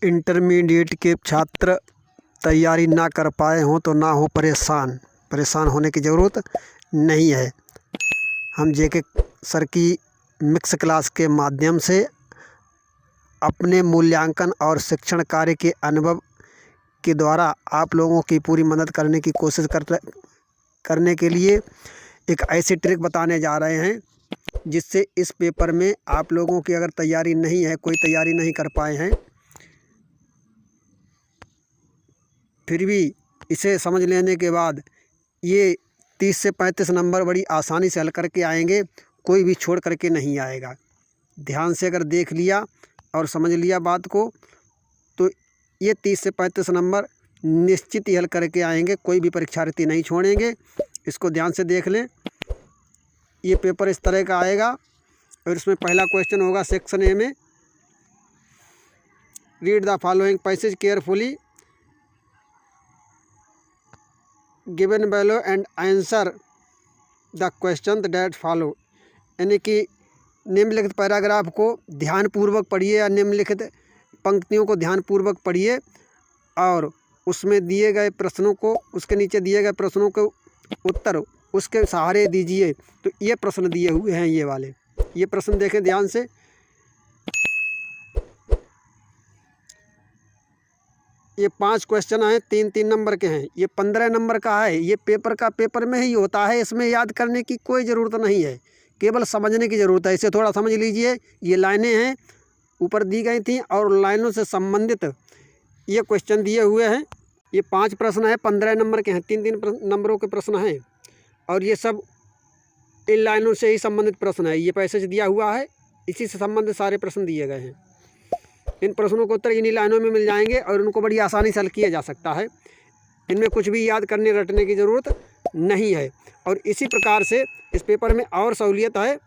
Intermediate के छात्र तैयारी ना कर पाए हों तो ना हो परेशान होने की ज़रूरत नहीं है। हम जेके सर की मिक्स क्लास के माध्यम से अपने मूल्यांकन और शिक्षण कार्य के अनुभव के द्वारा आप लोगों की पूरी मदद करने की कोशिश करने के लिए एक ऐसी ट्रिक बताने जा रहे हैं जिससे इस पेपर में आप लोगों की अगर तैयारी नहीं है, कोई तैयारी नहीं कर पाए हैं, फिर भी इसे समझ लेने के बाद ये 30 से 35 नंबर बड़ी आसानी से हल करके आएंगे। कोई भी छोड़ करके नहीं आएगा। ध्यान से अगर देख लिया और समझ लिया बात को तो ये 30 से 35 नंबर निश्चित ही हल करके आएंगे। कोई भी परीक्षार्थी नहीं छोड़ेंगे। इसको ध्यान से देख लें। ये पेपर इस तरह का आएगा और इसमें पहला क्वेश्चन होगा सेक्शन ए में, read the following passage carefully given below and answer the question that follow. यानी कि निम्नलिखित पैराग्राफ को ध्यानपूर्वक पढ़िए या निम्नलिखित पंक्तियों को ध्यानपूर्वक पढ़िए और उसमें दिए गए प्रश्नों को, उसके नीचे दिए गए प्रश्नों के उत्तर उसके सहारे दीजिए। तो ये प्रश्न दिए हुए हैं, ये वाले ये प्रश्न देखें ध्यान से। ये 5 क्वेश्चन हैं, 3-3 नंबर के हैं। ये 15 नंबर का है। ये पेपर में ही होता है। इसमें याद करने की कोई ज़रूरत नहीं है, केवल समझने की ज़रूरत है। इसे थोड़ा समझ लीजिए। ये लाइनें हैं, ऊपर दी गई थी और लाइनों से संबंधित ये क्वेश्चन दिए हुए हैं। ये 5 प्रश्न हैं, 15 नंबर के हैं, 3-3 नंबरों के प्रश्न हैं और ये सब इन लाइनों से ही संबंधित प्रश्न है। ये पैसेज दिया हुआ है, इसी से संबंधित सारे प्रश्न दिए गए हैं। इन प्रश्नों को उत्तर इन्हीं लाइनों में मिल जाएंगे और उनको बड़ी आसानी से हल किया जा सकता है। इनमें कुछ भी याद करने रटने की ज़रूरत नहीं है। और इसी प्रकार से इस पेपर में और सहूलियत है।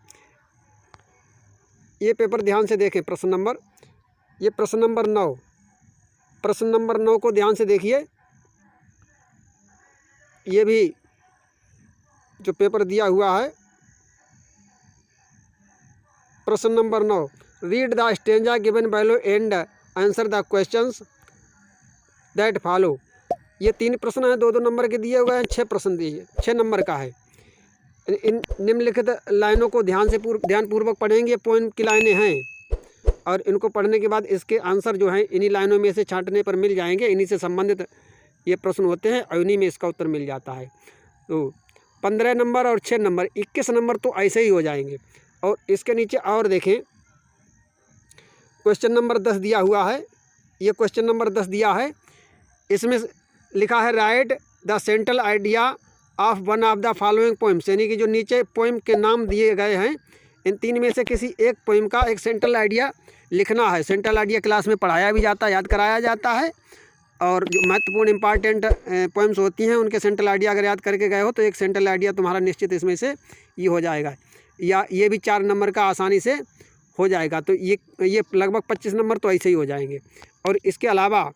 ये पेपर ध्यान से देखें। प्रश्न नंबर 9, प्रश्न नंबर 9 को ध्यान से देखिए। ये भी जो पेपर दिया हुआ है, प्रश्न number 9, read the stanza given below and answer the questions that follow. ये 3 प्रश्न हैं, 2-2 नंबर के दिए हुए हैं। 6 प्रश्न दिए, 6 नंबर का है। इन निम्नलिखित लाइनों को ध्यानपूर्वक पढ़ेंगे। पोएम की लाइनें हैं और इनको पढ़ने के बाद इसके आंसर जो हैं इन्हीं लाइनों में से छांटने पर मिल जाएंगे। इन्हीं से संबंधित ये प्रश्न होते हैं और इन्हीं में इसका उत्तर मिल जाता है। तो 15 नंबर और 6 नंबर, 21 नंबर तो ऐसे ही हो जाएंगे। और इसके नीचे और देखें, क्वेश्चन नंबर 10 दिया हुआ है। ये क्वेश्चन नंबर 10 दिया है। इसमें लिखा है right the central idea of one of the following poems. यानी कि जो नीचे पोइम के नाम दिए गए हैं, इन 3 में से किसी एक पोइम का एक सेंट्रल आइडिया लिखना है। सेंट्रल आइडिया क्लास में पढ़ाया भी जाता है, याद कराया जाता है। और जो महत्वपूर्ण इंपॉर्टेंट पोइम्स होती हैं उनके सेंट्रल आइडिया अगर याद करके गए हो तो एक सेंट्रल आइडिया तुम्हारा निश्चित इसमें से ये हो जाएगा। या ये भी 4 नंबर का आसानी से हो जाएगा। तो ये लगभग 25 नंबर तो ऐसे ही हो जाएंगे। और इसके अलावा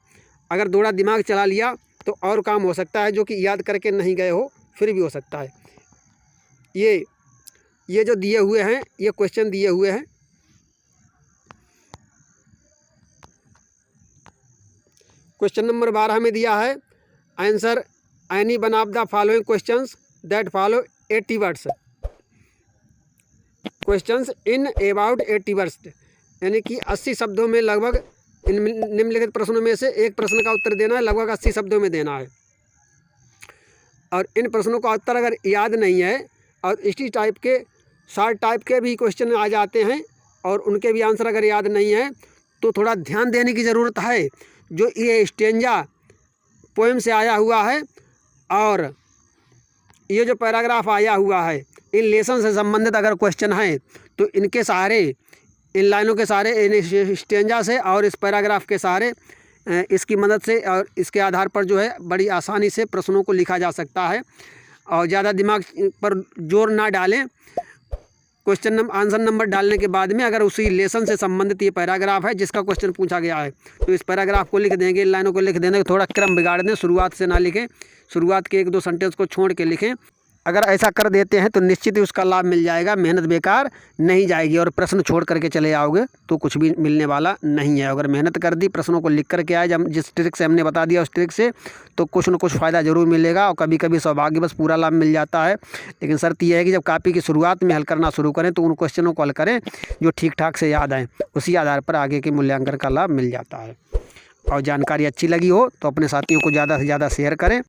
अगर थोड़ा दिमाग चला लिया तो और काम हो सकता है, जो कि याद करके नहीं गए हो फिर भी हो सकता है। ये जो दिए हुए हैं, ये क्वेश्चन दिए हुए हैं। क्वेश्चन नंबर 12 में दिया है answer any one of the following questions that follow 80 words. Questions in about 80 words, यानी कि 80 शब्दों में लगभग इन निम्नलिखित प्रश्नों में से एक प्रश्न का उत्तर देना है। लगभग 80 शब्दों में देना है। और इन प्रश्नों का उत्तर अगर याद नहीं है और इसी टाइप के शॉर्ट टाइप के भी क्वेश्चन आ जाते हैं और उनके भी आंसर अगर याद नहीं है तो थोड़ा ध्यान देने की ज़रूरत है। जो ये स्टेंजा पोएम से आया हुआ है और ये जो पैराग्राफ आया हुआ है, इन लेसन से संबंधित अगर क्वेश्चन हैं तो इनके सहारे, इन लाइनों के सहारे, इन स्टेंजा से और इस पैराग्राफ के सहारे, इसकी मदद से और इसके आधार पर जो है बड़ी आसानी से प्रश्नों को लिखा जा सकता है। और ज़्यादा दिमाग पर जोर ना डालें। क्वेश्चन आंसर नंबर डालने के बाद में अगर उसी लेसन से संबंधित ये पैराग्राफ है जिसका क्वेश्चन पूछा गया है तो इस पैराग्राफ को लिख देंगे, इन लाइनों को लिख देंगे। थोड़ा क्रम बिगाड़ दें, शुरुआत से ना लिखें, शुरुआत के 1-2 सेंटेंस को छोड़ के लिखें। अगर ऐसा कर देते हैं तो निश्चित ही उसका लाभ मिल जाएगा, मेहनत बेकार नहीं जाएगी। और प्रश्न छोड़ करके चले आओगे तो कुछ भी मिलने वाला नहीं है। अगर मेहनत कर दी, प्रश्नों को लिख करके आए, जब जिस ट्रिक से हमने बता दिया उस ट्रिक से, तो कुछ न कुछ फ़ायदा ज़रूर मिलेगा। और कभी कभी सौभाग्यवश पूरा लाभ मिल जाता है। लेकिन शर्त यह है कि जब कॉपी की शुरुआत में हल करना शुरू करें तो उन क्वेश्चनों को हल करें जो ठीक ठाक से याद आएँ, उसी आधार पर आगे के मूल्यांकन का लाभ मिल जाता है। और जानकारी अच्छी लगी हो तो अपने साथियों को ज़्यादा से ज़्यादा शेयर करें।